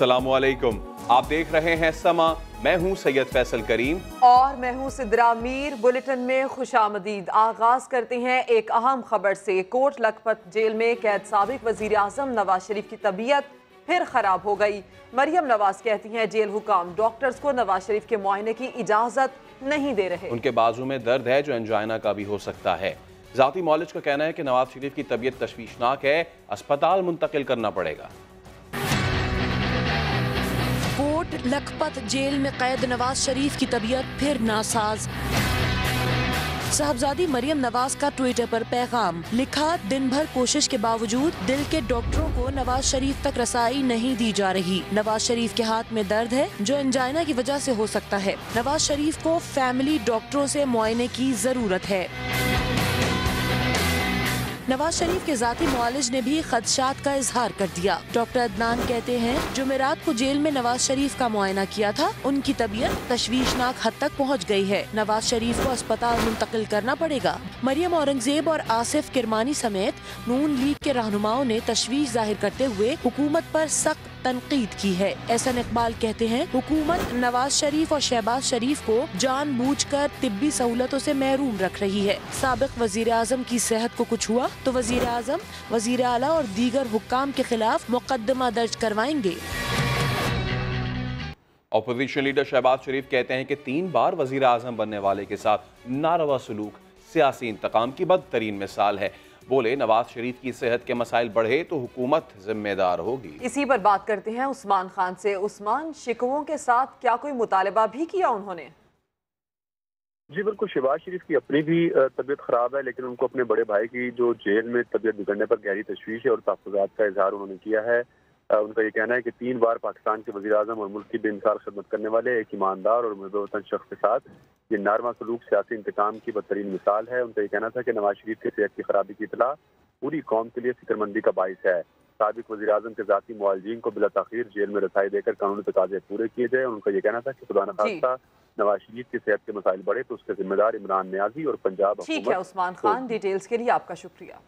अस्सलामुअलैकुम, आप देख रहे हैं समा। मैं हूं सैयद फैसल करीम और मैं हूं सिद्रा मीर। बुलेटिन में खुशामदीद। आगाज करते हैं एक अहम खबर से। कोट लखपत जेल में कैद साबिक वजीर आजम नवाज शरीफ की तबीयत फिर खराब हो गई। मरियम नवाज कहती हैं जेल हुकाम डॉक्टर्स को नवाज शरीफ के मुआयने की इजाजत नहीं दे रहे। उनके बाजू में दर्द है जो एंजाइना का भी हो सकता है। जाती मौलिज का कहना है कि नवाज शरीफ की तबीयत तशवीशनाक है, अस्पताल मुंतकिल करना पड़ेगा। कोट लखपत जेल में कैद नवाज शरीफ की तबीयत फिर नासाज। साहबजादी मरियम नवाज का ट्विटर पर पैगाम लिखा, दिन भर कोशिश के बावजूद दिल के डॉक्टरों को नवाज शरीफ तक रसाई नहीं दी जा रही। नवाज शरीफ के हाथ में दर्द है जो एंजाइना की वजह से हो सकता है। नवाज शरीफ को फैमिली डॉक्टरों से मुआयने की जरूरत है। नवाज शरीफ के जाती मुआलिज ने भी खदशात का इजहार कर दिया। डॉक्टर अदनान कहते हैं जुमेरात को जेल में नवाज शरीफ का मुआयना किया था, उनकी तबीयत तशवीशनाक हद तक पहुंच गई है। नवाज शरीफ को अस्पताल मुंतकिल करना पड़ेगा। मरियम औरंगजेब और आसिफ किरमानी समेत नून लीग के रहनुमाओं ने तशवीश जाहिर करते हुए हुकूमत पर सख्त तनकीद की है। एहसन इकबाल कहते हैं हुकूमत नवाज शरीफ और शहबाज शरीफ को जानबूझकर तिब्बी सहूलतों से महरूम रख रही है। साबिक वजीर आजम की सेहत को कुछ हुआ तो वजीर आजम, वजीर आला और दीगर हुक्काम के खिलाफ मुकदमा दर्ज करवाएंगे। अपोजिशन लीडर शहबाज शरीफ कहते हैं कि 3 बार वजीर आजम बनने वाले के साथ नारवा सलूक सियासी इंतकाम की बदतरीन मिसाल है। बोले नवाज शरीफ की सेहत के मसाइल बढ़े तो हुकूमत जिम्मेदार होगी। इसी पर बात करते हैं उस्मान खान से। उस्मान, शिकवों के साथ क्या कोई मुतालबा भी किया उन्होंने? जी बिल्कुल, शहबाज शरीफ की अपनी भी तबीयत खराब है, लेकिन उनको अपने बड़े भाई की जो जेल में तबीयत बिगड़ने पर गहरी तशवीश है और तहफ़्फ़ुज़ात का इजहार उन्होंने किया है। उनका ये कहना है कि 3 बार पाकिस्तान के वज़ीर आज़म और मुल्क की बेमिसाल खिदमत करने वाले एक ईमानदार और मुतवतन शख्स के साथ ये नारमा सलूक सियासी इंतकाम की बदतरीन मिसाल है। उनका ये कहना था कि नवाज शरीफ की सेहत की खराबी की इतला पूरी कौम के लिए फिक्रमंदी का बाइस है। साबिक वज़ीर आज़म के ज़ाती मुआलजीन को बिला ताख़ीर जेल में रसाई देकर कानूनी तकाज़े पूरे किए जाए। उनका ये कहना था कि खुदा न खास्ता नवाज शरीफ की सेहत के मसाइल बढ़े तो उसके जिम्मेदार इमरान नियाजी और पंजाब। ठीक है उस्मान खान, डिटेल्स के लिए आपका शुक्रिया।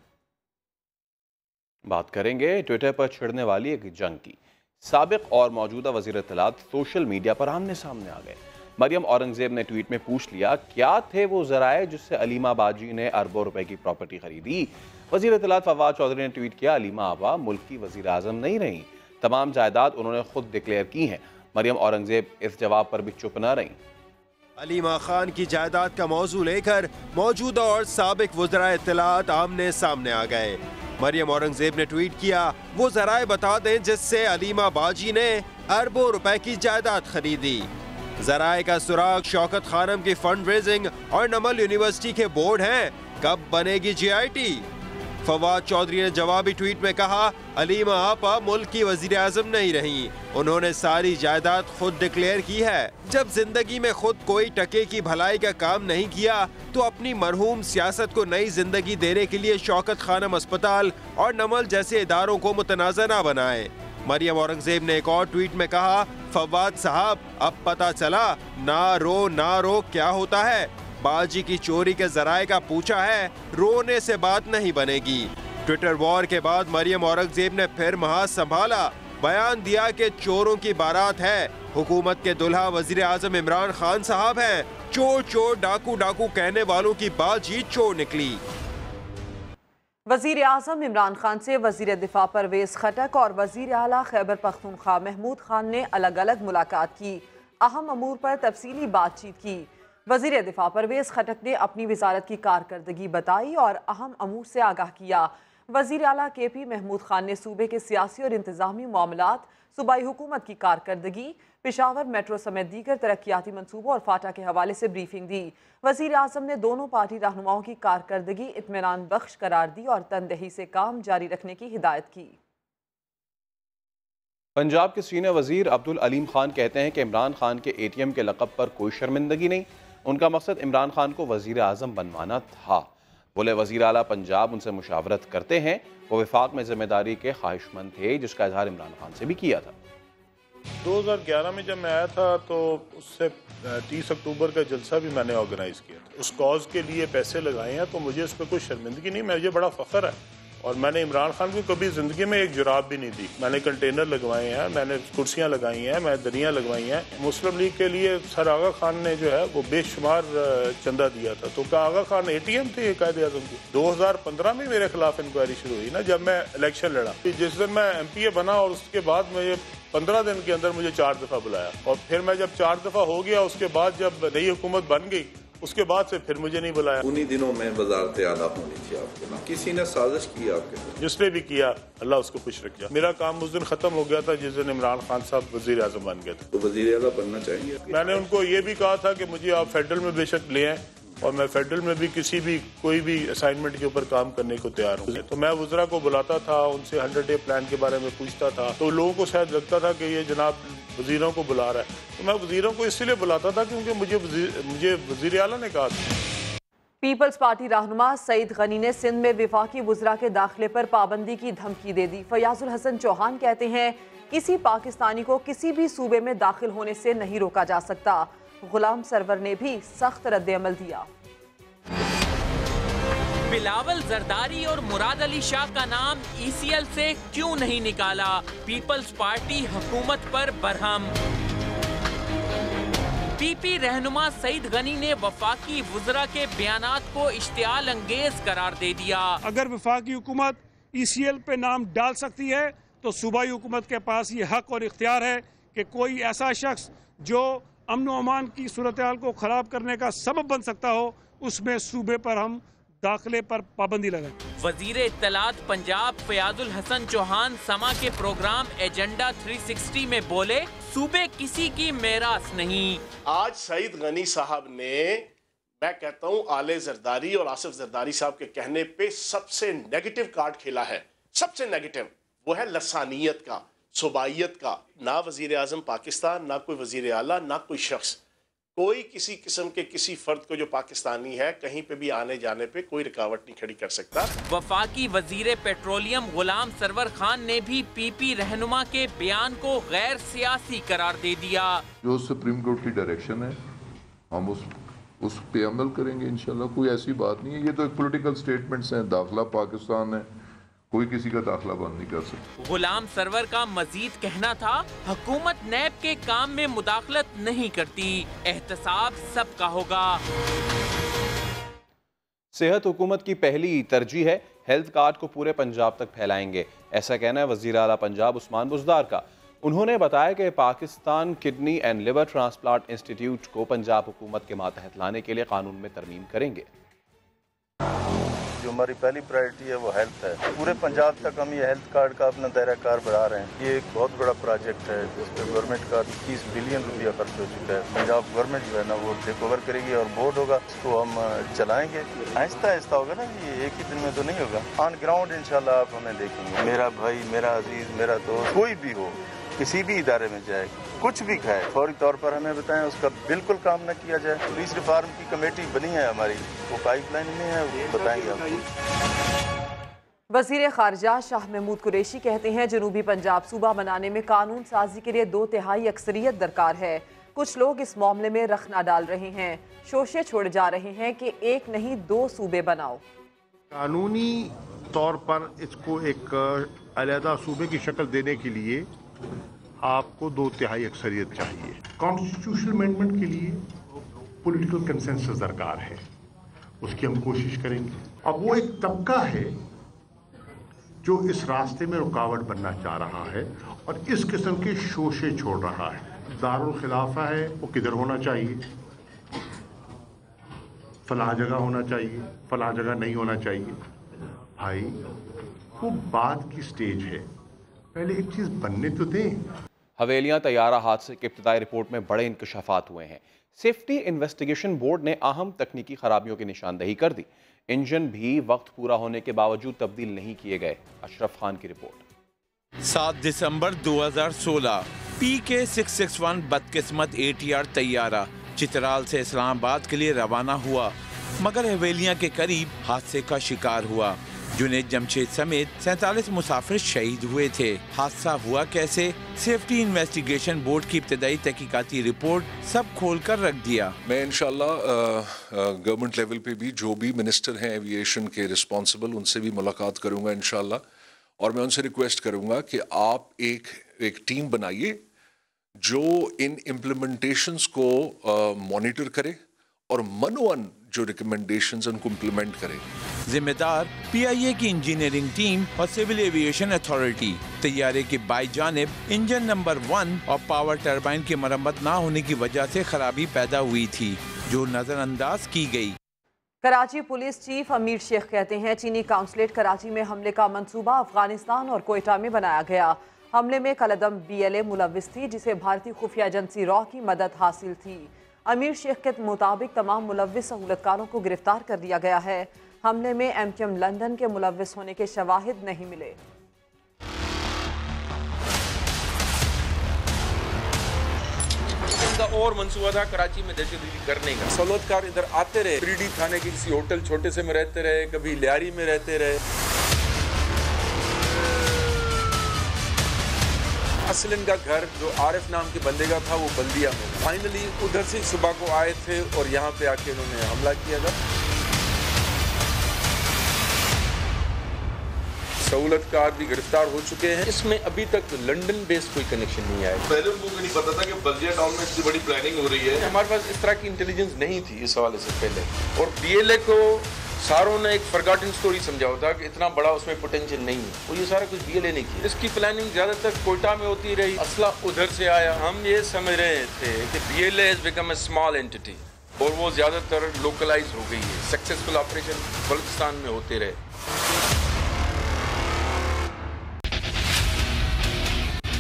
बात करेंगे ट्विटर पर छिड़ने वाली एक जंग की। साबिक और मौजूदा वज़ीर इत्तलात सोशल मीडिया पर आमने सामने आ गए। मरियम औरंगजेब ने ट्वीट में पूछ लिया क्या थे वो ज़राए जिससे अलीमा बाजी ने अरबों रुपए की प्रॉपर्टी खरीदी। वज़ीर इत्तलात फवाद चौधरी ने ट्वीट किया, अलीमा आबा मुल्क की वज़ीर आज़म नहीं रही, तमाम जायदाद उन्होंने खुद डिक्लेयर की हैं। मरियम औरंगजेब इस जवाब पर भी चुप न रहीं। अलीमा खान की जायदाद का मौजू लेकर मौजूदा और साबिक वज़रा इत्तलात आमने सामने आ गए। मरियम औरंगजेब ने ट्वीट किया, वो ज़राए बता दें जिससे अलीमा बाजी ने अरबों रुपए की जायदाद खरीदी। ज़राए का सुराग शौकत खानम की फंड रेजिंग और नमल यूनिवर्सिटी के बोर्ड हैं, कब बनेगी GIT? फवाद चौधरी ने जवाबी ट्वीट में कहा, अलीमा आपा मुल्क की वजीर आजम नहीं रही, उन्होंने सारी जायदाद खुद डिक्लेयर की है। जब जिंदगी में खुद कोई टके की भलाई का काम नहीं किया तो अपनी मरहूम सियासत को नई जिंदगी देने के लिए शौकत खानम अस्पताल और नमल जैसे इदारों को मुतनाज़ा न बनाए। मरियम औरंगजेब ने एक और ट्वीट में कहा, फवाद साहब अब पता चला ना रो क्या होता है। बाजी की चोरी के जराए का पूछा है, रोने से बात नहीं बनेगी। ट्विटर वॉर के बाद मरियम औरंगजेब ने फिर महाज संभाला, बयान दिया कि चोरों की बारात है, हुकूमत के दुल्हा वजीर आजम इमरान खान साहब हैं, चोर चोर डाकू डाकू कहने वालों की बातचीत चोर निकली। वजीर आजम इमरान खान से वजीर दिफा परवेज खटक और वजीर आला खैबर पख्तूनख्वा महमूद खान ने अलग अलग मुलाकात की, अहम अमूर पर तफसीली बातचीत की। वजीर दिफा परवेज खटक ने अपनी वजारत की कारकर्दगी बताई और अहम अमूर से आगाह किया। वजीर आला KP महमूद खान ने सूबे के सियासी और इंतजामी मामलात, सूबाई हुकूमत की कारकर्दगी, पेशावर मेट्रो समेत दीगर तरक्याती मनसूबों और फाटा के हवाले से ब्रीफिंग दी। वजीर आजम ने दोनों पार्टी रहनुमाओं की कारकर्दगी इत्मीनान बख्श करार दी और तनदेही से काम जारी रखने की हिदायत की। पंजाब के सीनियर वजीर अब्दुल अलीम खान कहते हैं कि इमरान खान के ATM के लक़ब पर कोई शर्मिंदगी नहीं, उनका मकसद इमरान खान को वजीर आजम बनवाना था। बोले वजीर आला पंजाब उनसे मुशावरत करते हैं, वो वफाक में जिम्मेदारी के ख्वाहिशमंद थे जिसका इजहार इमरान खान से भी किया था। 2011 में जब मैं आया था तो उससे 30 अक्टूबर का जलसा भी मैंने ऑर्गेनाइज किया था, उस कॉज के लिए पैसे लगाए हैं, तो मुझे उस पर कोई शर्मिंदगी नहीं, मुझे बड़ा फ़ख्र है और मैंने इमरान खान को कभी जिंदगी में एक जुराब भी नहीं दी। मैंने कंटेनर लगवाए हैं, मैंने कुर्सियां लगाई हैं, मैं दरियां लगवाई हैं। मुस्लिम लीग के लिए सर आगा खान ने जो है वो बेशुमार चंदा दिया था। तो क्या आगा खान ATM थे कायदे आजम की? 2015 में मेरे खिलाफ इंक्वायरी शुरू हुई ना, जब मैं इलेक्शन लड़ा। जिस दिन मैं MPA बना और उसके बाद मुझे 15 दिन के अंदर मुझे 4 दफा बुलाया, और फिर मैं जब 4 दफा हो गया, उसके बाद जब नई हुकूमत बन गई, उसके बाद से फिर मुझे नहीं बुलाया। उन्हीं दिनों में वज़ारत आला होनी थी आपके नाम। किसी ने साजिश की आपके साथ? जिसने भी किया अल्लाह उसको खुश रखे। मेरा काम उस दिन खत्म हो गया था जिस दिन इमरान खान साहब वजीर आजम बन गए थे। तो वजीर आला बनना चाहेंगे? मैंने उनको ये भी कहा था कि मुझे आप फेडरल में बेशक ले आए, और मैं फेडरल में भी किसी भी कोई भी असाइनमेंट के ऊपर काम करने को तैयार हूँ। तो मैं वज़रा को बुलाता था, उनसे 100 डे प्लान के बारे में पूछता था। तो लोगों को शायद लगता था कि ये जनाब वजीरों को बुला रहा है। तो मैं वजीरों को इसलिए बुलाता था क्योंकि मुझे वजीर आला ने कहा था। पीपल्स पार्टी रहनुमा सईद गनी ने सिंध में विफाकी वुज़रा के दाखिले पर पाबंदी की धमकी दे दी। फयाजुल हसन चौहान कहते हैं किसी पाकिस्तानी को किसी भी सूबे में दाखिल होने से नहीं रोका जा सकता। गुलाम सरवर ने भी सख्त रद्द-ए-अमल दिया। बिलावल जरदारी और मुराद अली शाह का नाम ECL से क्यों नहीं निकाला? पीपल्स पार्टी हुकूमत पर बरहम। PP रहनुमा सईद गनी ने वफाकी वुज़रा के बयानात को इश्तियाल अंगेज करार दे दिया। अगर वफाकी हुकूमत ECL पे नाम डाल सकती है तो सूबाई हुकूमत के पास ये हक और इख्तियार है कि कोई ऐसा शख्स जो अमन व अमान की सूरत हाल को ख़राब करने का सबब बन सकता हो, उसमें सूबे पर हम दाखिले पर पाबंदी लगाएं। वजीर इत्तलात पंजाब फयाजुल हसन चौहान समा के प्रोग्राम एजेंडा 360 में बोले, सूबे किसी की मेरास नहीं। आज सईद गनी साहब ने, मैं कहता हूँ, आले जरदारी और आसिफ जरदारी साहब के कहने पे सबसे नेगेटिव कार्ड खेला है। सबसे नेगेटिव वो है लसानियत का, सूबाइयत का। ना वजीर आजम पाकिस्तान, ना कोई वजीर आला, ना कोई शख्स, कोई किसी किस्म के किसी फर्द को जो पाकिस्तानी है कहीं पे भी आने जाने पे कोई रुकावट नहीं खड़ी कर सकता। वफाकी वजीर पेट्रोलियम गुलाम सरवर खान ने भी PP रहनुमा के बयान को गैर सियासी करार दे दिया। जो सुप्रीम कोर्ट की डायरेक्शन है हम उस पे अमल करेंगे इंशाल्लाह। कोई ऐसी बात नहीं है, ये तो एक पॉलिटिकल स्टेटमेंट्स हैं। दाखिला पाकिस्तान है, कोई किसी का दाखिला बंद नहीं कर सकता। गुलाम सरवर का मजीद कहना था, हुकूमत नैब के काम में मुदाखलत नहीं करती, एहतसाब सबका होगा। सेहत हुकूमत की पहली तरजीह है, हेल्थ कार्ड को पूरे पंजाब तक फैलाएंगे, ऐसा कहना है वज़ीर आला पंजाब उस्मान बुज़दार का। उन्होंने बताया कि Pakistan kidney and liver transplant institute को पंजाब हुकूमत के मातहत लाने के लिए कानून में तरमीम करेंगे। जो हमारी पहली प्रायोरिटी है वो हेल्थ है। पूरे पंजाब तक हम ये हेल्थ कार्ड का अपना दायरा कार बढ़ा रहे हैं। ये एक बहुत बड़ा प्रोजेक्ट है जिसपे गवर्नमेंट का 21 बिलियन रुपया खर्च हो चुका है। पंजाब गवर्नमेंट जो है ना वो टेक ओवर करेगी और बोर्ड होगा, इसको हम चलाएंगे। आहिस्ता आहिस्ता होगा ना, ये एक ही दिन में तो नहीं होगा। ऑन ग्राउंड इंशाल्लाह आप हमें देखेंगे। मेरा भाई, मेरा अजीज, मेरा दोस्त कोई भी हो, किसी भी इदारे में जाए, कुछ भी खाए, फौरी तौर पर हमें बताएं, उसका बिल्कुल काम न किया जाए। पुलिस रिफॉर्म की कमेटी बनी है हमारी, वो पाइपलाइन में है, वो बताएंगे आपको। वज़ीर ख़ारिजा शाह महमूद कुरैशी कहते हैं जनूबी पंजाब सूबा बनाने में कानून साजी के लिए 2/3 अक्सरियत दरकार है। कुछ लोग इस मामले में रखना डाल रहे हैं, शोशे छोड़े जा रहे हैं कि एक नहीं 2 सूबे बनाओ। कानूनी तौर पर इसको एक अलहदा सूबे की शक्ल देने के लिए आपको 2/3 अक्सरियत चाहिए। कॉन्स्टिट्यूशनल अमेंडमेंट के लिए पॉलिटिकल कंसेंसस दरकार है, उसकी हम कोशिश करेंगे। अब वो एक तबका है जो इस रास्ते में रुकावट बनना चाह रहा है और इस किस्म के शोशे छोड़ रहा है। दारुल खिलाफा है, वो किधर होना चाहिए, फलाह जगह होना चाहिए, फलाह जगह नहीं होना चाहिए। भाई वो बात की स्टेज है, पहले एक चीज बनने तो दें। हवेलियां तैयारा हादसे की इब्तदाई रिपोर्ट में बड़े इंकशाफात हुए हैं। सेफ्टी इन्वेस्टिगेशन बोर्ड ने अहम तकनीकी खराबियों की निशानदही कर दी। इंजन भी वक्त पूरा होने के बावजूद तब्दील नहीं किए गए। अशरफ खान की रिपोर्ट। 7 दिसंबर 2016 PK661 बदकिस्मत ATR तैयारा चित्राल से इस्लामाबाद के लिए रवाना हुआ, मगर हवेलियां के करीब हादसे का शिकार हुआ। जुनेद जमशेद समेत 47 मुसाफिर शहीद हुए थे। हादसा हुआ कैसे? सेफ्टी इन्वेस्टिगेशन बोर्ड की इब्तदाई तहकीकाती रिपोर्ट सब खोल कर रख दिया। मैं इंशाल्लाह गवर्नमेंट लेवल पे भी जो भी मिनिस्टर हैं एविएशन के रिस्पॉन्सिबल, उनसे भी मुलाकात करूंगा इंशाल्लाह, और मैं उनसे रिक्वेस्ट करूंगा कि आप एक टीम बनाइए जो इन इम्प्लीमेंटेशंस को मॉनिटर करे और मनोवन जो रिकमेंडेशंस उनको इम्प्लीमेंट करे। जिम्मेदार PIA की इंजीनियरिंग टीम और सिविल एविएशन अथॉरिटी। तैयारे के बाई जानिब इंजन नंबर 1 और पावर टरबाइन की मरम्मत न होने की वजह से खराबी पैदा हुई थी, जो नजरअंदाज की गई। कराची पुलिस चीफ अमीर शेख कहते हैं चीनी काउंसलेट कराची में हमले का मंसूबा अफगानिस्तान और कोयटा में बनाया गया। हमले में कलदम BLA मुलविस थी, जिसे भारतीय खुफिया एजेंसी रॉ की मदद हासिल थी। अमीर शेख के मुताबिक तमाम मुलविस सहूलतकारों को गिरफ्तार कर दिया गया है। हमले में MQM लंदन के मुलविस होने के शवाहिद नहीं मिले। इनका और मंसूबा था कराची में दहशतगर्दी करने का। सहूलतकार इधर आते रहे, 3D थाने के किसी होटल छोटे से में रहते रहे, कभी लियारी में रहते रहे। असल इनका घर जो आरिफ नाम के बंदे का था वो बल्दिया में। फाइनली उधर से सुबह को आए थे और यहाँ पे आके उन्होंने हमला किया था। सहूलतकार भी गिरफ्तार हो चुके हैं। इसमें अभी तक लंदन बेस्ड कोई कनेक्शन नहीं आया। पहले उनको नहीं पता था कि बल्दिया टाउन में इतनी बड़ी प्लानिंग हो रही है। हमारे पास इस तरह की इंटेलिजेंस नहीं थी इस हवाले से पहले। और BLA को सारों ने एक फॉरगॉटन स्टोरी समझा होता कि इतना बड़ा उसमें पोटेंशियल नहीं है, वो ये सारा कुछ BLA ने किया। इसकी प्लानिंग ज्यादातर कोयटा में होती रही, असला उधर से आया। हम ये समझ रहे थे कि BLA has become a small entity और वो ज्यादातर लोकलाइज हो गई है। सक्सेसफुल ऑपरेशन बलूचिस्तान में होते रहे।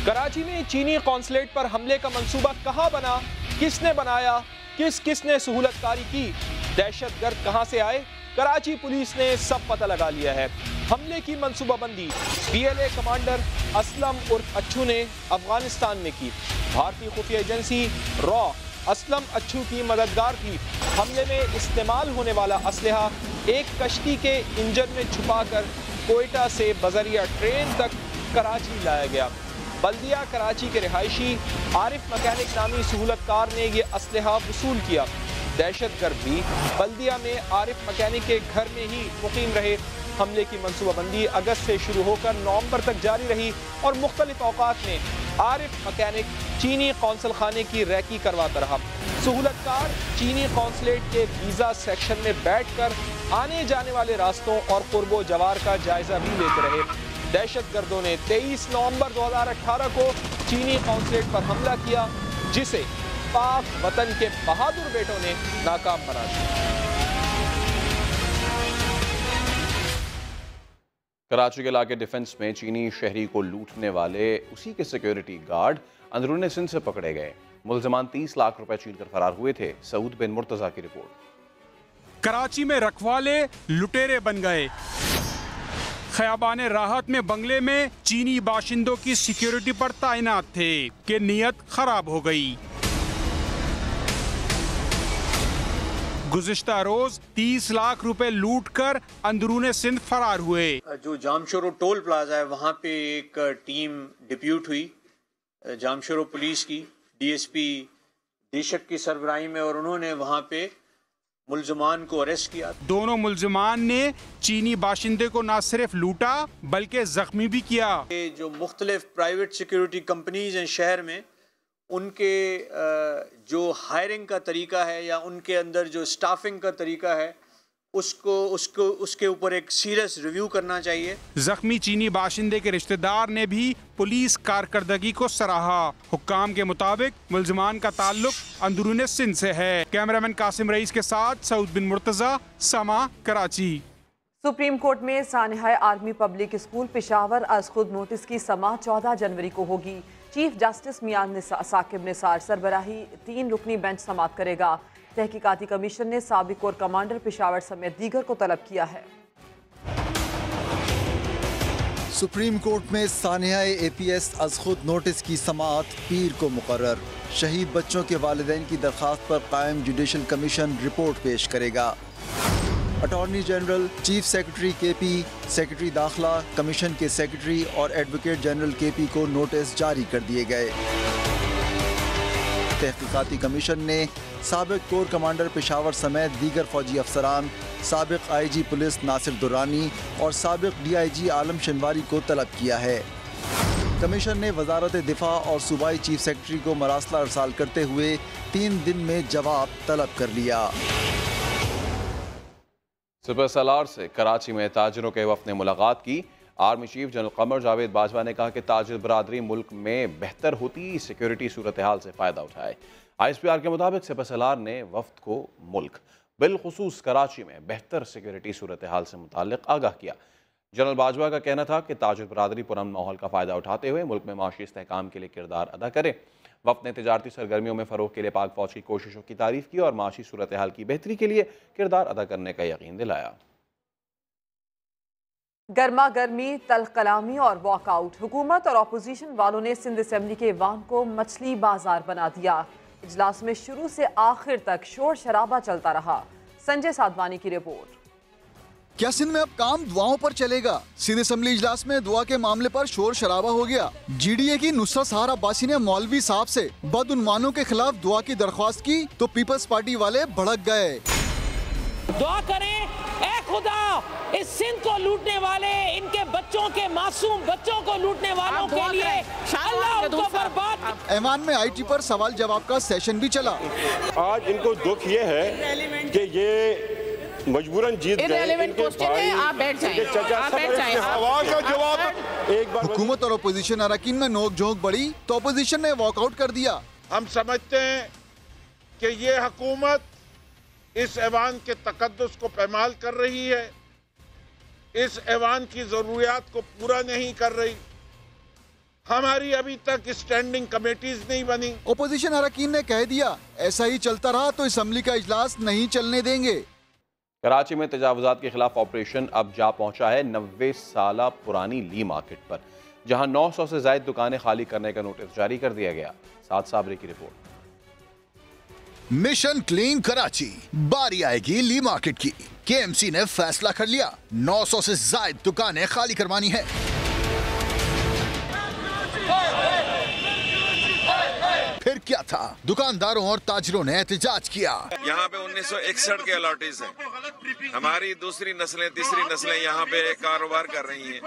कराची में चीनी कॉन्सुलेट पर हमले का मंसूबा कहां बना, किसने बनाया, किसने सहूलतकारी की, दहशतगर्द कहां से आए? कराची पुलिस ने सब पता लगा लिया है। हमले की मंसूबाबंदी BLA कमांडर असलम उर्फ अच्छू ने अफगानिस्तान में की। भारतीय खुफिया एजेंसी रॉ असलम अच्छू की मददगार थी। हमले में इस्तेमाल होने वाला असलहा एक कश्ती के इंजन में छुपाकर कोयटा से बजरिया ट्रेन तक कराची लाया गया। बल्दिया कराची के रिहायशी आरिफ मैकेनिक नामी सहूलतकार ने यह असलहा वसूल किया। दहशतगर्द भी बल्दिया में आरिफ मैकेनिक के घर में ही मुकीम रहे। हमले की मंसूबाबंदी अगस्त से शुरू होकर नवंबर तक जारी रही और मुख्तलिफ औकात में आरिफ मैकेनिक चीनी कौंसल खाने की रैकी करवाता रहा। सहूलतकार चीनी कौंसलेट के वीज़ा सेक्शन में बैठकर आने जाने वाले रास्तों और कुर्बो जवार का जायजा भी लेते रहे। दहशतगर्दों ने 23 नवंबर 2018 को चीनी कौंसलेट पर हमला किया, जिसे पाक वतन के बहादुर बेटों ने नाकाम बना दिया। कराची के इलाके डिफेंस में चीनी शहरी को लूटने वाले उसी के सिक्योरिटी गार्ड अंदरूनी सिंध से पकड़े गए। मुल्ज़िमान 30 लाख रुपए छीन कर फरार हुए थे। सऊद बिन मुर्तजा की रिपोर्ट। कराची में रखवाले लुटेरे बन गए। खयाबान राहत में बंगले में चीनी बाशिंदों की सिक्योरिटी पर तैनात थे कि नीयत खराब हो गई। गुज़िश्ता रोज 30 लाख रुपए लूट कर अंदरूने सिंध फरार हुए। जो जामशोरो टोल प्लाजा है वहाँ पे एक टीम डिप्यूट हुई जामशोरो पुलिस की, DSP देशक की सरबराही में, और उन्होंने वहाँ पे मुल्ज़िमान को अरेस्ट किया। दोनों मुल्ज़िमान ने चीनी बाशिंदे को न सिर्फ लूटा बल्कि जख्मी भी किया। जो मुख्तलिफ प्राइवेट सिक्योरिटी कंपनीज हैं शहर में, उनके जो हायरिंग का तरीका है या उनके अंदर जो स्टाफिंग का तरीका है उसके ऊपर एक सीरियस रिव्यू करना चाहिए। जख्मी चीनी बाशिंदे के रिश्तेदार ने भी पुलिस कारकर्दगी को सराहा। हुक्काम के मुताबिक मुल्ज़िमान का ताल्लुक अंदरूनी सिंध से है। कैमरामैन कासिम रईस के साथ सऊद बिन मुर्तजा, समा, कराची। सुप्रीम कोर्ट में सानिहाय आर्मी पब्लिक स्कूल पेशावर अज खुद नोटिस की समाअत 14 जनवरी को होगी। चीफ जस्टिस मियां साकिब निसार सरबराही 3 रुकनी बेंच समाअत करेगा। तहकीकाती कमीशन ने साबिक कोर कमांडर पेशावर समेत दीगर को तलब किया है। सुप्रीम कोर्ट में सानिहाय APS अज खुद नोटिस की समाअत पीर को मुकर्रर। शहीद बच्चों के वालिदैन की दरख्वास्त पर कायम जुडिशल कमीशन रिपोर्ट पेश करेगा। Attorney general, chief secretary KP, secretary दाखिला, कमीशन के सेक्रेटरी और एडवोकेट जनरल KP को नोटिस जारी कर दिए गए। तहकीकाती कमीशन ने साबिक कोर कमांडर पेशावर समेत दीगर फौजी अफसरान, साबिक IG पुलिस नासिर दुर्रानी और साबिक DIG आलम शनवारी को तलब किया है। कमीशन ने वजारत दिफा और सूबाई चीफ सेक्रेटरी को मरासला अरसाल करते हुए 3 दिन में जवाब तलब कर लिया। सुपर सलार से कराची में ताजिरों के वफ़द ने मुलाकात की। Army chief general Qamar Javed Bajwa ने कहा कि ताजिर बरादरी मुल्क में बेहतर होती सिक्योरिटी सूरत हाल से फ़ायदा उठाए। ISPR के मुताबिक सुपर सलार ने वफ़द को मुल्क बिलखुसूस कराची में बेहतर सिक्योरिटी सूरत हाल से मुताल्लिक़ आगाह किया। जनरल बाजवा का कहना था कि ताजिर बरादरी पुरअमन माहौल का फ़ायदा उठाते हुए मुल्क में माशी इस्तेहकाम के लिए किरदार अदा करे। वफ़द ने तिजारती सरगर्मियों में फ़रोग़ के लिए पाक फ़ौज की कोशिशों की तारीफ़ की और माशी सूरत हाल की बेहतरी के लिए किरदार अदा करने का यकीन दिलाया। गर्मा गर्मी, तल्ख कलामी और वॉकआउट। हुकूमत और अपोजिशन वालों ने सिंध असेंबली के ऐवान को मछली बाजार बना दिया। इजलास में शुरू से आखिर तक शोर शराबा चलता रहा। संजय साधवानी की रिपोर्ट। क्या सिंध में अब काम दुआओं पर चलेगा? सिंध असेंबली इजलास में दुआ के मामले पर शोर शराबा हो गया। GDA की नुसरत सहार अब्बासी ने मौलवी साहब से बदउन्मानों के खिलाफ दुआ की दरख्वास्त की तो पीपल्स पार्टी वाले भड़क गए। दुआ करें, ऐ खुदा, इस सिंध को लूटने वाले, इनके बच्चों के मासूम बच्चों को लूटने वालों के लिए अल्लाह उनको बर्बाद। ऐवान में IT पर सवाल जवाब का सेशन भी चला। आज इनको दुख ये है कि ये मजबूरन जीत गए। इनके भाई, आप बैठ जाएं, सवाल का जवाब एक बार। हुकूमत और अपोजिशन अरकान में नोक झोंक बढ़ी तो अपोजिशन ने वॉकआउट कर दिया। हम समझते हैं कि ये हुकूमत इस ऐवान के तकद्दुस को पैमाल कर रही है, इस ऐवान की जरूरियात को पूरा नहीं कर रही। हमारी अभी तक स्टैंडिंग कमेटीज नहीं बनी। अपोजिशन अरकान ने कह दिया ऐसा ही चलता रहा तो असेंबली का इजलास नहीं चलने देंगे। कराची में तजावुजात के खिलाफ ऑपरेशन अब जा पहुंचा है 90 साल पुरानी ली मार्केट पर, जहां 900 से ज्यादा दुकानें खाली करने का नोटिस जारी कर दिया गया। साद साबरी की रिपोर्ट। मिशन क्लीन कराची, बारी आएगी ली मार्केट की। KMC ने फैसला कर लिया, 900 से ज्यादा दुकानें खाली करवानी है। फिर क्या था, दुकानदारों और ताजिरों ने एहतजाज किया। यहाँ पे 1961 के अलॉटीज हैं। हमारी दूसरी नस्लें, तीसरी नस्लें यहाँ पे कारोबार कर रही हैं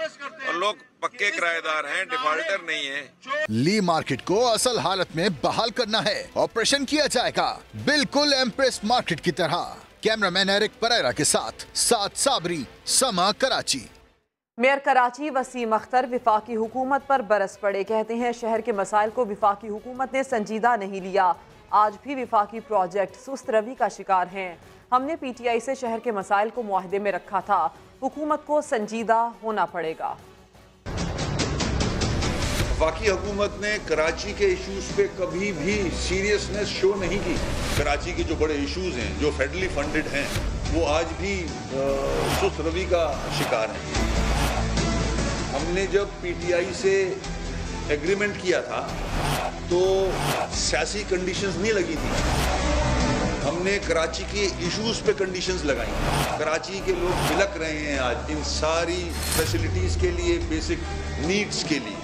और लोग पक्के किराएदार हैं, डिफॉल्टर नहीं है। ली मार्केट को असल हालत में बहाल करना है। ऑपरेशन किया जाएगा बिल्कुल एम्प्रेस मार्केट की तरह। कैमरामैन एरिक परेरा के साथ साद साबरी, समा कराची। मेयर कराची वसीम अख्तर विफाकी हुकूमत पर बरस पड़े। कहते हैं शहर के मसाइल को विफाकी हुकूमत ने संजीदा नहीं लिया। आज भी विफाकी प्रोजेक्ट सुस्त रवि का शिकार हैं। हमने PTI से शहर के मसाइल को मुआहदे में रखा था, हुकूमत को संजीदा होना पड़ेगा। वफाकी हुकूमत ने कराची के इश्यूज पे कभी भी सीरियसनेस शो नहीं की। कराची के जो बड़े इश्यूज हैं, जो फेडरली फंडेड हैं, वो आज भी सुस्त रवि का शिकार हैं। हमने जब PTI से एग्रीमेंट किया था तो सियासी कंडीशंस नहीं लगी थी, हमने कराची के इश्यूज पे कंडीशंस लगाई। कराची के लोग बिलक रहे हैं आज इन सारी फैसिलिटीज के लिए, बेसिक नीड्स के लिए।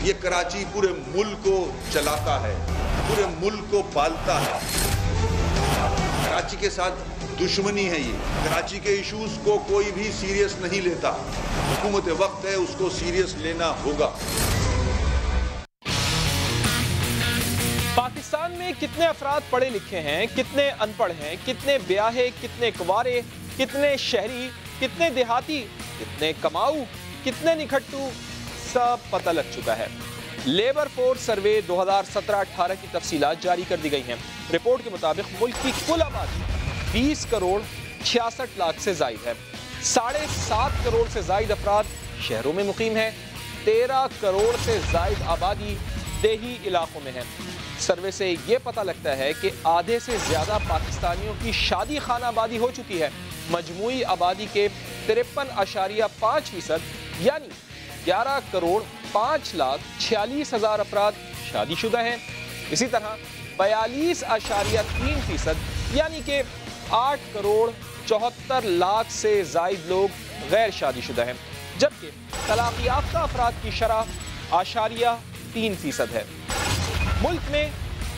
ये कराची पूरे मुल्क को चलाता है, पूरे मुल्क को पालता है। कराची के साथ दुश्मनी है ये। कराची के इश्यूज को कोई भी सीरियस नहीं लेता। हुकूमत वक्त है, उसको सीरियस लेना होगा। पाकिस्तान में कितने अफराद पढ़े लिखे हैं, कितने अनपढ़ हैं, कितने ब्याहे, कितने कुंवारे, कितने शहरी, कितने देहाती, कितने कमाऊ, कितने निखट्टू, सब पता लग चुका है। लेबर फोर्स सर्वे 2017-18 की तफसीलात जारी कर दी गई हैं। रिपोर्ट के मुताबिक मुल्क की कुल आबादी 20 करोड़ 66 लाख से जायद है। 7.5 करोड़ से जायद अफराद शहरों में मुकीम है। 13 करोड़ से जायद आबादी देही इलाकों में है। सर्वे से ये पता लगता है कि आधे से ज्यादा पाकिस्तानियों की शादी खाना आबादी हो चुकी है। मजमूई आबादी के 53.5% यानी 11 करोड़ 5,46,000 अफराद शादीशुदा हैं। इसी तरह 42.3% यानी कि 8 करोड़ 74 लाख से जायद लोग गैर शादीशुदा हैं, जबकि तलाक याफ्ता अफराद की शरह 8.3% है। मुल्क में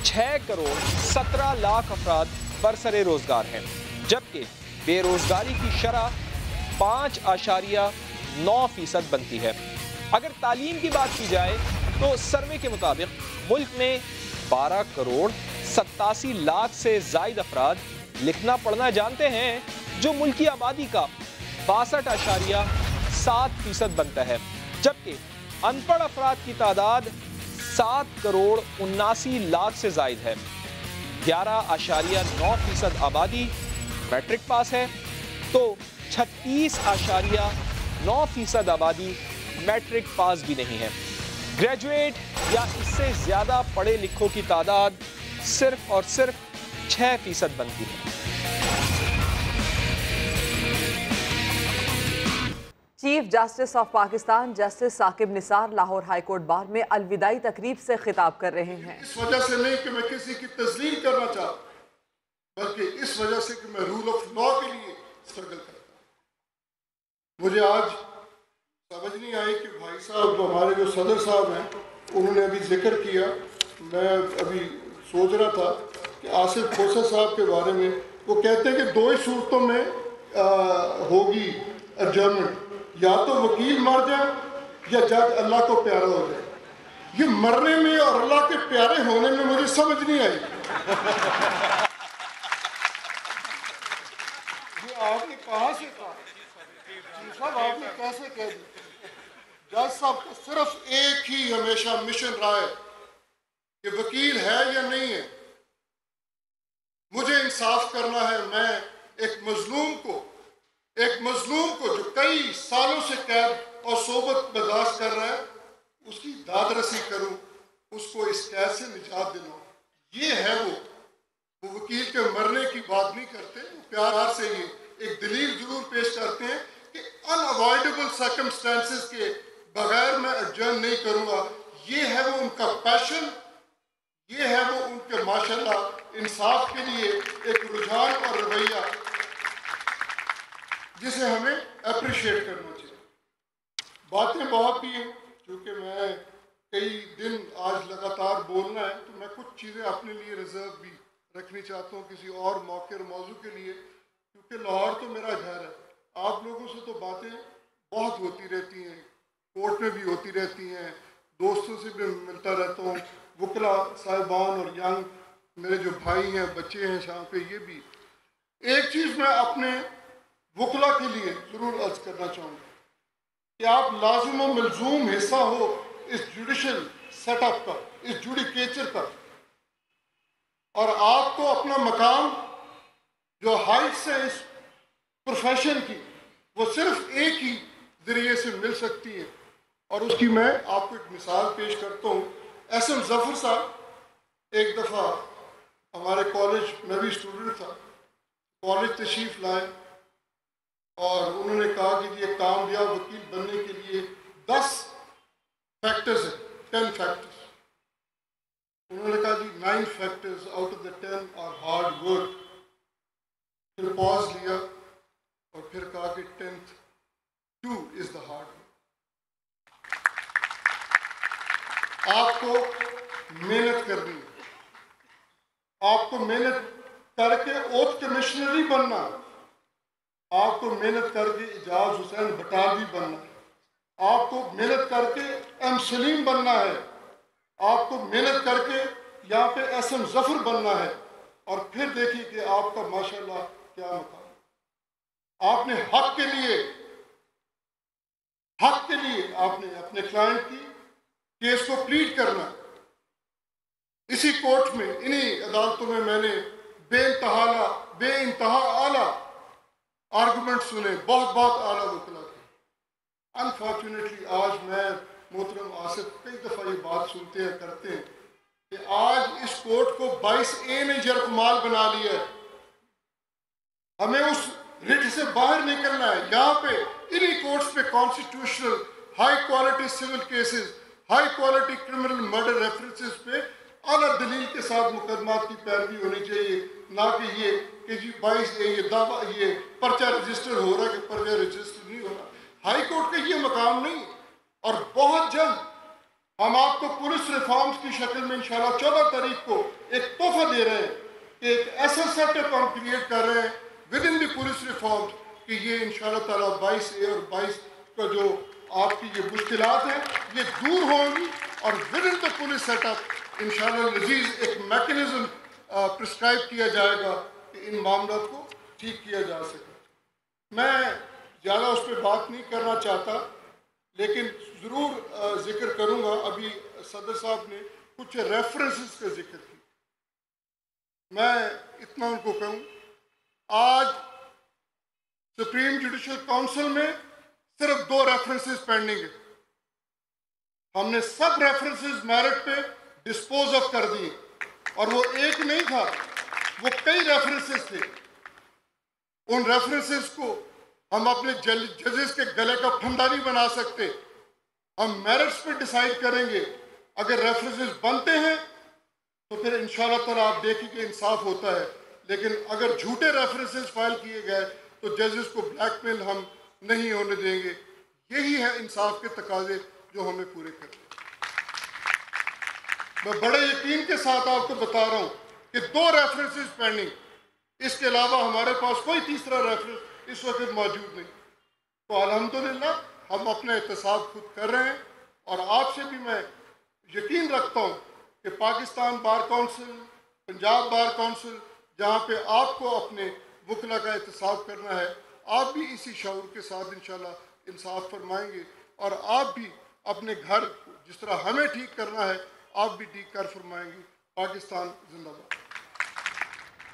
6 करोड़ 17 लाख अफराद बरसरे रोजगार हैं, जबकि बेरोजगारी की शरह 5.9% बनती है। अगर तालीम की बात की जाए तो सर्वे के मुताबिक मुल्क में 12 करोड़ 87 लाख से जायद अफराद लिखना पढ़ना जानते हैं, जो मुल्की आबादी का 62.7% बनता है, जबकि अनपढ़ अफराद की तादाद 7 करोड़ 79 लाख से जायद है। 11.9% आबादी मैट्रिक पास है, तो 36.9% आबादी मैट्रिक पास भी नहीं है। ग्रेजुएट या इससे ज्यादा पढ़े लिखों की तादाद सिर्फ और सिर्फ 6% बनती है। Chief justice of Pakistan justice Saqib Nisar Lahore high court bar में अलविदाई तकरीब से खिताब कर रहे हैं। इस वजह से नहीं कि मैं किसी की तस्लीम करना चाहता, बल्कि इस वजह से कि मैं रूल ऑफ लॉ के लिए स्ट्रगल करता हूँ। मुझे आज समझ नहीं आई कि भाई साहब जो हमारे जो सदर साहब हैं उन्होंने अभी जिक्र किया, मैं अभी सोच रहा था कि आसिफ खोसा साहब के बारे में, वो कहते हैं कि 2 ही सूरतों में होगी एडजर्नमेंट, या तो वकील मर जाए या जज अल्लाह को प्यारा हो जाए। ये मरने में और अल्लाह के प्यारे होने में मुझे समझ नहीं आई। ये आपने कहाँ से कहा साहब, आपने कैसे कह दिया? जज साहब का सिर्फ एक ही हमेशा मिशन रहा है कि वकील है या नहीं है, मुझे इंसाफ करना है। मैं एक मजलूम को जो कई सालों से कैद और सोबत बर्दाश्त कर रहा है, उसकी दादरसी करूं, उसको इस कैद से निजात दिलाऊं। ये है वो वकील के मरने की बात नहीं करते, वो प्यार से ये एक दलील जरूर पेश करते हैं कि अनअवॉइडेबल सर्कमस्टेंसेस के बगैर मैं एडजर्न नहीं करूंगा। ये है वो उनका पैशन, ये है वो उनके माशाल्लाह इंसाफ के लिए एक रुझान और रवैया जिसे हमें अप्रिशिएट करना चाहिए। बातें बहुत ही हैं, क्योंकि मैं कई दिन आज लगातार बोलना है, तो मैं कुछ चीज़ें अपने लिए रिजर्व भी रखनी चाहता हूँ किसी और मौके और मौजू के लिए, क्योंकि लाहौर तो मेरा घर है। आप लोगों से तो बातें बहुत होती रहती हैं, कोर्ट में भी होती रहती हैं, दोस्तों से भी मिलता रहता हूँ, वकला साहिबान और यंग मेरे जो भाई हैं, बच्चे हैं शाम पे, ये भी। एक चीज़ मैं अपने वकला के लिए ज़रूर अर्ज करना चाहूँगा कि आप लाजिम व मलजूम हिस्सा हो इस जुडिशल सेटअप का, इस जुडिकेचर का, और आपको अपना मकाम जो हाइट्स है इस प्रोफेशन की, वो सिर्फ एक ही ज़रिए से मिल सकती है। और उसकी मैं आपको एक मिसाल पेश करता हूँ। SM ज़फ़र साहब एक दफ़ा हमारे कॉलेज में भी स्टूडेंट था, कॉलेज तशरीफ़ लाए और उन्होंने कहा कि ये कामयाब वकील बनने के लिए 10 फैक्टर्स हैं, 10 फैक्टर्स। उन्होंने कहा जी 9 factors out of the 10 are hard work. फिर पॉज लिया और फिर कहा कि 10th 2 is the hard work. आपको मेहनत करनी है, आपको मेहनत करके ओथ कमिश्नर ही बनना, आपको मेहनत करके इजाज हुसैन बटाली बनना है, आपको मेहनत करके M सलीम बनना है, आपको मेहनत करके यहाँ पे SM ज़फ़र बनना है। और फिर देखिए कि आपका माशाल्लाह क्या मकाम। आपने हक के लिए आपने अपने क्लाइंट की केस को प्लीड करना। इसी कोर्ट में, इन्हीं अदालतों में मैंने बेइंतहा आला आर्गूमेंट सुने, बहुत आला वकला के। अनफॉर्चुनेटली आज मैं मोहतरम आसिफ कई दफ़ा ये बात सुनते हैं, करते हैं कि आज इस कोर्ट को 22A ने जरकमाल बना लिया है। हमें उस रिट से बाहर निकलना है। यहाँ पे इन्हीं कोर्ट्स पे constitutional high quality civil cases, high quality criminal murder references पे आला दलील के साथ मुकदमात की पैरवी होनी चाहिए, ना कि ये कि जी 22 ये दावा ये पर्चा रजिस्टर हो रहा है कि पर्चा रजिस्टर नहीं हो रहा। हाई कोर्ट का ये मकाम नहीं। और बहुत जल्द हम आपको पुलिस रिफॉर्म्स की शक्ल में इंशाल्लाह 14 तारीख को एक तोहफा दे रहे हैं कि एक ऐसा सेटअप हम क्रिएट कर रहे हैं with in the police reforms कि ये इंशाल्लाह ताला 22A और 22 का जो आपकी ये मुश्किलात हैं ये दूर होंगी और with in the police setup इंशाल्लाह लजीज एक मैकेनिज्म प्रिस्क्राइब किया जाएगा कि इन मामलों को ठीक किया जा सके। मैं ज़्यादा उस पर बात नहीं करना चाहता, लेकिन ज़रूर जिक्र करूँगा। अभी सदर साहब ने कुछ रेफरेंसेस का जिक्र किया, मैं इतना उनको कहूँ, आज सुप्रीम जुडिशल काउंसिल में सिर्फ 2 रेफरेंसेस पेंडिंग है। हमने सब रेफरेंसेस मेरिट पे डिस्पोज ऑफ कर दिए और वो एक नहीं था, वो कई रेफरेंसेस थे। उन रेफरेंसेस को हम अपने जजेस के गले का फंदा नहीं बना सकते। हम मेरिट्स पे डिसाइड करेंगे। अगर रेफरेंसेस बनते हैं तो फिर इंशाल्लाह ताला आप देखिए इंसाफ होता है, लेकिन अगर झूठे रेफरेंसेस फाइल किए गए तो जजेस को ब्लैकमेल हम नहीं होने देंगे। यही है इंसाफ के तकाजे जो हमें पूरे करने। मैं बड़े यकीन के साथ आपको बता रहा हूँ कि 2 रेफरेंसेस पेंडिंग, इसके अलावा हमारे पास कोई तीसरा रेफरेंस इस वक्त मौजूद नहीं। तो अल्हम्दुलिल्लाह हम अपना एहतसाब खुद कर रहे हैं और आपसे भी मैं यकीन रखता हूँ कि Pakistan bar council, Punjab bar council, जहाँ पे आपको अपने वकला का एहतसाब करना है, आप भी इसी शऊर के साथ इंशाल्लाह इंसाफ फरमाएंगे और आप भी अपने घर जिस तरह हमें ठीक करना है आप भी ठीक कर फरमाएंगे। पाकिस्तान जिंदाबाद।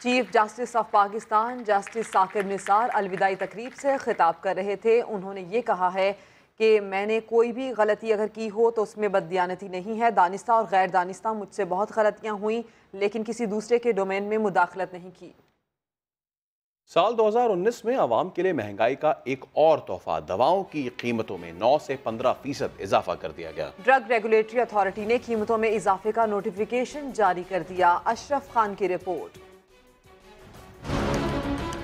Chief justice of Pakistan justice Saqib Nisar अलविदाई तकरीब से खिताब कर रहे थे। उन्होंने ये कहा है कि मैंने कोई भी गलती अगर की हो तो उसमें बददियानती नहीं है। दानिस्ता और गैर दानिस्ता मुझसे बहुत गलतियां हुई, लेकिन किसी दूसरे के डोमेन में मुदाखलत नहीं की। साल 2019 में आवाम के लिए महंगाई का एक और तोहफा, दवाओं की कीमतों में 9 से 15% इजाफा कर दिया गया। ड्रग रेगुलेटरी अथॉरिटी ने कीमतों में इजाफे का नोटिफिकेशन जारी कर दिया। अशरफ खान की रिपोर्ट।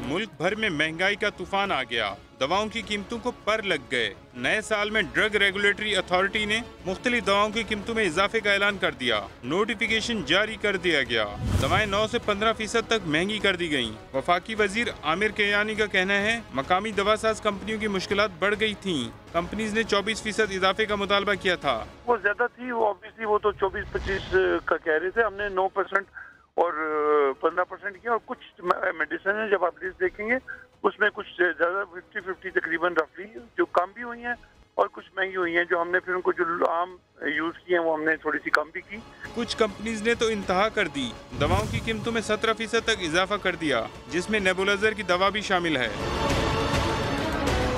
मुल्क भर में महंगाई का तूफान आ गया, दवाओं की कीमतों को पर लग गए। नए साल में ड्रग रेगुलेटरी अथॉरिटी ने मुख्तलिफ दवाओं की कीमतों में इजाफे का ऐलान कर दिया। नोटिफिकेशन जारी कर दिया गया। दवाएं 9 से 15% तक महंगी कर दी गयी। वफाकी वजीर आमिर केयानी का कहना है मकामी दवासाज कंपनियों की मुश्किलात बढ़ गई थी। कंपनीज ने 24% इजाफे का मुतालबा किया था। वो ज्यादा थी, वो ऑब्वियसली वो तो 24-25 का कह रहे थे। हमने 9% और 15% किया। और कुछ मेडिसिन है, जब आप लिस्ट देखेंगे उसमें कुछ ज़्यादा 50-50 तकरीबन रफली जो कम भी हुई हैं और कुछ महंगी हुई हैं। जो हमने फिर उनको जो आम यूज़ किए हैं वो हमने थोड़ी सी कम भी की। कुछ कंपनीज ने तो इंतहा कर दी, दवाओं की कीमतों में 17% तक इजाफा कर दिया, जिसमें नेबुलाइजर की दवा भी शामिल है।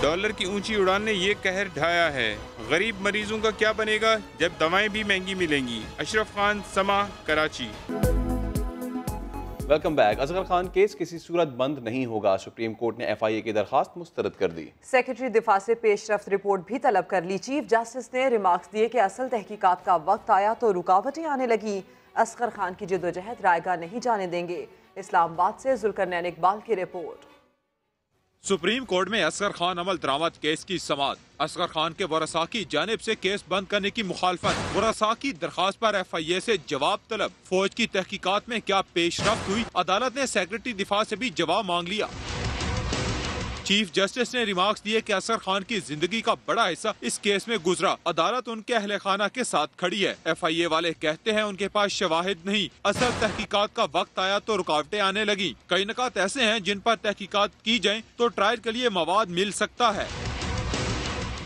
डॉलर की ऊंची उड़ान ने ये कहर ढाया है। गरीब मरीजों का क्या बनेगा जब दवाएं भी महंगी मिलेंगी। Ashraf Khan, Samaa, Karachi. Welcome back. Asghar Khan case किसी सूरत बंद नहीं होगा, सुप्रीम कोर्ट ने FIA की दरखास्त मुस्तरद कर दी। सेक्रेटरी दिफा से पेशरफ्त रिपोर्ट भी तलब कर ली। चीफ जस्टिस ने रिमार्क्स दिए कि असल तहकीकात का वक्त आया तो रुकावटें आने लगी। असगर खान की जद्दोजहद रायगा नहीं जाने देंगे। इस्लामाबाद से जुल्करनैन इकबाल की रिपोर्ट। सुप्रीम कोर्ट में असगर खान अमल दरामद केस की समाअत। असगर खान के वरसा की जानिब से केस बंद करने की मुखालफत। वरसा की दरखास्त पर FIA से जवाब तलब। फौज की तहकीकात में क्या पेशरफ्त हुई, अदालत ने सेक्रेटरी दिफा से भी जवाब मांग लिया। चीफ जस्टिस ने रिमार्क्स दिए कि असगर खान की जिंदगी का बड़ा हिस्सा इस केस में गुजरा। अदालत उनके अहले खाना के साथ खड़ी है। FIA वाले कहते हैं उनके पास शवाहिद नहीं, असल तहकीकात का वक्त आया तो रुकावटें आने लगी। कई नुकात ऐसे हैं जिन पर तहकीकात की जाए तो ट्रायल के लिए मवाद मिल सकता है।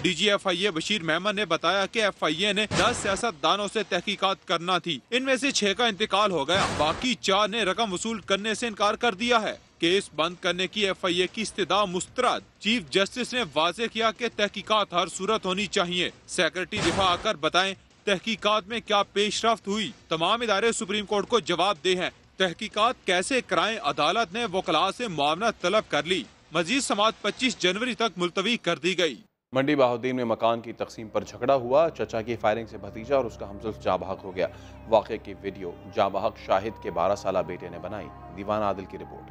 DG FIA बशीर मेमन ने बताया कि FIA ने 10 सियासतदानों से तहकीकात करना थी, इनमें से 6 का इंतकाल हो गया, बाकी 4 ने रकम वसूल करने से इनकार कर दिया है। केस बंद करने की FIA की इस्तदा मुस्तरद। चीफ जस्टिस ने वाज़ेह किया कि तहकीकात हर सूरत होनी चाहिए। सेक्रेटरी दिफा आकर बताएं तहकीकात में क्या पेशरफ्त हुई। तमाम इदारे सुप्रीम कोर्ट को जवाब दे हैं, तहकीकात कैसे कराएं। अदालत ने वकला से मुआवनत तलब कर ली। मजीद समाअत 25 जनवरी तक मुलतवी कर दी गई। मंडी बहाउद्दीन में मकान की तकसीम पर झगड़ा हुआ। चचा की फायरिंग से भतीजा और उसका हमजुल्फ जाँ बहक हो गया। वाक़े की वीडियो जाँ बहक शाहिद के 12 साला बेटे ने बनाई। दीवान आदिल की रिपोर्ट।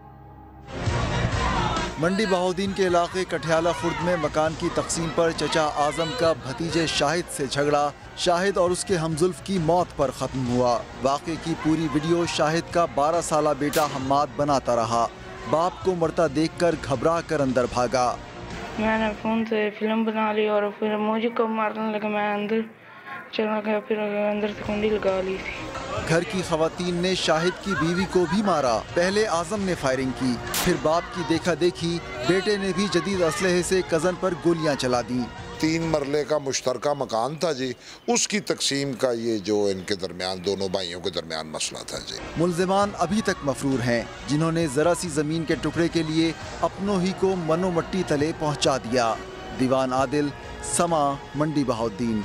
मंडी बहाउद्दीन के इलाके कठियाला खुर्द में मकान की तकसीम पर चचा आजम का भतीजे शाहिद से झगड़ा शाहिद और उसके हमजुल्फ की मौत पर ख़त्म हुआ। वाक़े की पूरी वीडियो शाहिद का 12 साला बेटा हम्माद बनाता रहा। बाप को मरता देखकर घबरा कर अंदर भागा। मैंने फ़ोन से फिल्म बना ली और फिर मुझे कब मारने लगा, मैं अंदर चला गया, फिर अंदर से कुंडी लगा ली थी। घर की खवातीन ने शाहिद की बीवी को भी मारा। पहले आजम ने फायरिंग की, फिर बाप की देखा देखी बेटे ने भी जदीद असलहे से कज़न पर गोलियां चला दी। 3 मरले का मुश्तरका मकान था जी, उसकी तकसीम का ये जो इनके दरमियान दोनों भाइयों के दरमियान मसला था जी। मुल्जिमान अभी तक मफरूर हैं, जिन्होंने जरा सी जमीन के टुकड़े के लिए अपनों ही को मनो मट्टी तले पहुंचा दिया। दीवान आदिल, समा, मंडी बहाउद्दीन।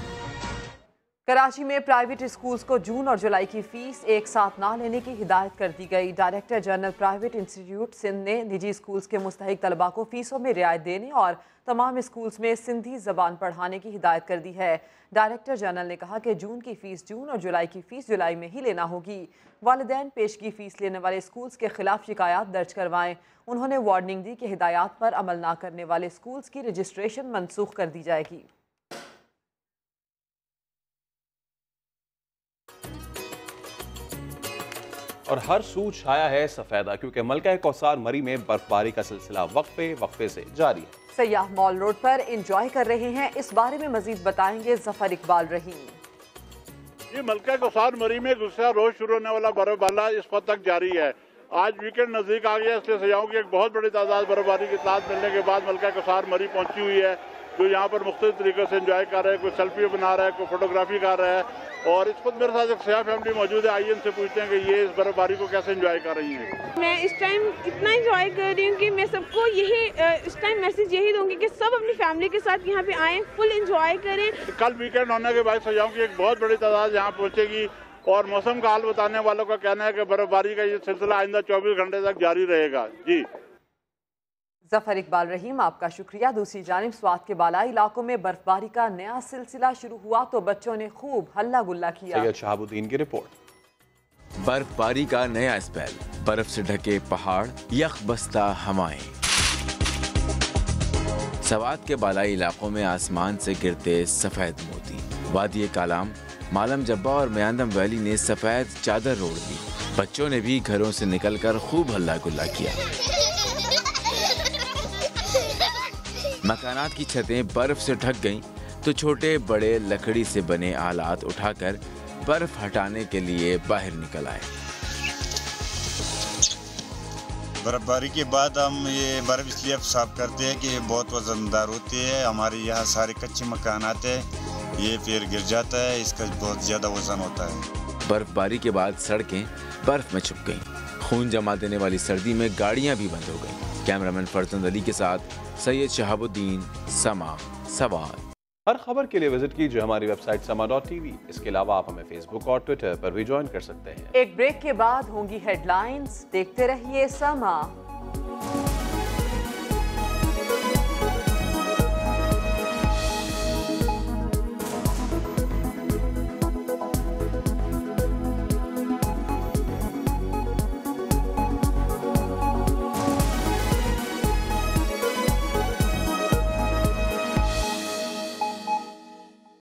कराची में प्राइवेट स्कूल्स को जून और जुलाई की फीस एक साथ ना लेने की हिदायत कर दी गई। Director general private institute Sindh ने निजी स्कूल्स के मुस्तहिक तलबा को फीसों में रियायत देने और तमाम स्कूल्स में सिंधी ज़बान पढ़ाने की हिदायत कर दी है। डायरेक्टर जनरल ने कहा कि जून की फ़ीस जून और जुलाई की फ़ीस जुलाई में ही लेना होगी। वालिदैन पेशगी फ़ीस लेने वाले स्कूल्स के खिलाफ शिकायत दर्ज करवाएं। उन्होंने वार्निंग दी कि हिदायत पर अमल ना करने वाले स्कूल्स की रजिस्ट्रेशन मनसूख कर दी जाएगी। और हर सू छाया है सफेदा, क्योंकि मलका कौसार मरी में बर्फबारी का सिलसिला वक्फे से जारी है। सयाह मॉल रोड पर एंजॉय कर रहे हैं। इस बारे में मजीद बताएंगे जफर इकबाल रहीम। ये मलका कौसार मरी में गुस्सा रोज शुरू होने वाला बर्फबारी इस वक्त तक जारी है। आज वीकेंड नजदीक आ गया, इसलिए सयाहों की एक बहुत बड़ी तादाद बर्फबारी की इत्तलात मिलने के बाद मलका कौसार मरी पहुंची हुई है, जो यहाँ पर मुख्तलिफ तरीके से एंजॉय कर रहे हैं। कोई सेल्फी बना रहा है, कोई फोटोग्राफी कर रहा है। और इस वक्त मेरे साथ एक सयाह फैमिली मौजूद है। आइए इनसे पूछते हैं कि ये इस बर्फबारी को कैसे एंजॉय कर रही हैं। मैं इस टाइम इतना एंजॉय कर रही हूँ कि मैं सबको यही इस टाइम मैसेज यही दूंगी कि सब अपनी फैमिली के साथ यहाँ पे आएँ, फुल एंजॉय करें। कल वीकेंड होने के बाद सयाहों की एक बहुत बड़ी तादाद यहाँ पहुँचेगी और मौसम का हाल बताने वालों का कहना है कि बर्फबारी का ये सिलसिला आइंदा 24 घंटे तक जारी रहेगा। जी जफर इकबाल रहीम, आपका शुक्रिया। दूसरी जानिब स्वात के बालाई इलाकों में बर्फबारी का नया सिलसिला शुरू हुआ तो बच्चों ने खूब हल्ला गुल्ला किया। सैयद शहाबुद्दीन की रिपोर्ट। बर्फबारी का नया स्पेल, बर्फ से ढके पहाड़, यख बस्ता हवाएं। सवात के बालाई इलाकों में आसमान से गिरते सफेद मोती। वादी कालाम, मालम जब्बा और मयांदम वैली ने सफेद चादर ओढ़ ली। बच्चों ने भी घरों से निकलकर खूब हल्ला गुल्ला किया। मकानात की छतें बर्फ से ढक गईं तो छोटे बड़े लकड़ी से बने आलात उठाकर बर्फ हटाने के लिए बाहर निकल आए। बर्फबारी के बाद हम ये बर्फ इसलिए साफ करते हैं कि ये बहुत वजनदार होती है। हमारे यहाँ सारे कच्चे मकानात हैं, ये फिर गिर जाता है, इसका बहुत ज़्यादा वजन होता है। बर्फबारी के बाद सड़कें बर्फ में छुप गईं। खून जमा देने वाली सर्दी में गाड़ियां भी बंद हो गईं। कैमरामैन फरजंद अली के साथ सैयद शहाबुद्दीन, समा, सवाल। हर खबर के लिए विजिट कीजिए हमारी वेबसाइट sama.tv। इसके अलावा आप हमें फेसबुक और ट्विटर पर भी ज्वाइन कर सकते हैं। एक ब्रेक के बाद होंगी हेडलाइंस, देखते रहिए समा।